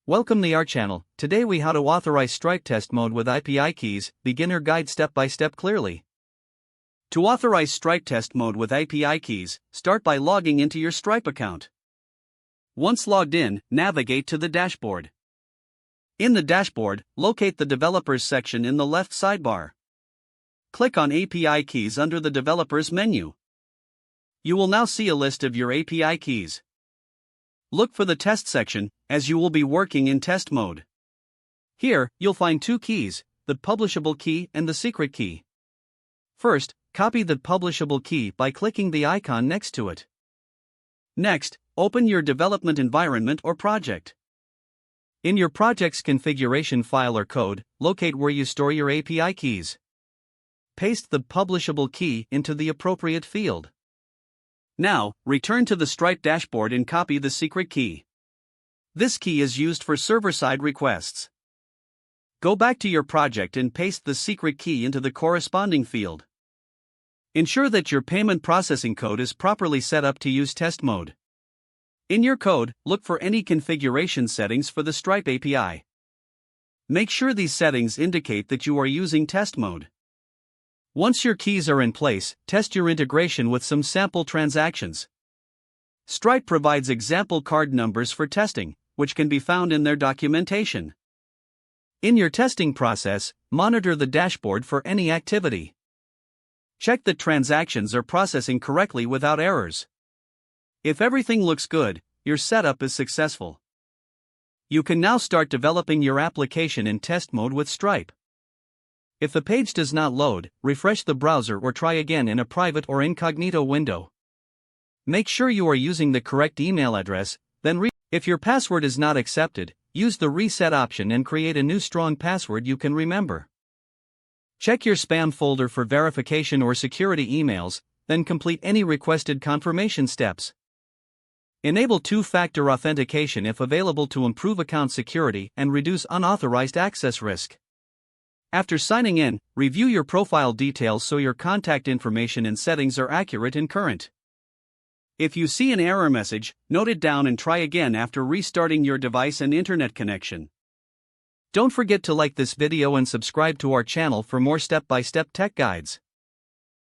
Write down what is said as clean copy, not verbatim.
Welcome to our channel. Today we how to authorize Stripe test mode with API keys, beginner guide step by step clearly. To authorize Stripe test mode with API keys, start by logging into your Stripe account. Once logged in, navigate to the dashboard. In the dashboard, locate the developers section in the left sidebar. Click on API keys under the developers menu. You will now see a list of your API keys. Look for the test section, as you will be working in test mode. Here, you'll find two keys, the publishable key and the secret key. First, copy the publishable key by clicking the icon next to it. Next, open your development environment or project. In your project's configuration file or code, locate where you store your API keys. Paste the publishable key into the appropriate field. Now, return to the Stripe dashboard and copy the secret key. This key is used for server-side requests. Go back to your project and paste the secret key into the corresponding field. Ensure that your payment processing code is properly set up to use test mode. In your code, look for any configuration settings for the Stripe API. Make sure these settings indicate that you are using test mode. Once your keys are in place, test your integration with some sample transactions. Stripe provides example card numbers for testing, which can be found in their documentation. In your testing process, monitor the dashboard for any activity. Check that transactions are processing correctly without errors. If everything looks good, your setup is successful. You can now start developing your application in test mode with Stripe. If the page does not load, refresh the browser or try again in a private or incognito window. Make sure you are using the correct email address, then if your password is not accepted, use the reset option and create a new strong password you can remember. Check your spam folder for verification or security emails, then complete any requested confirmation steps. Enable two-factor authentication if available to improve account security and reduce unauthorized access risk. After signing in, review your profile details so your contact information and settings are accurate and current. If you see an error message, note it down and try again after restarting your device and internet connection. Don't forget to like this video and subscribe to our channel for more step-by-step tech guides.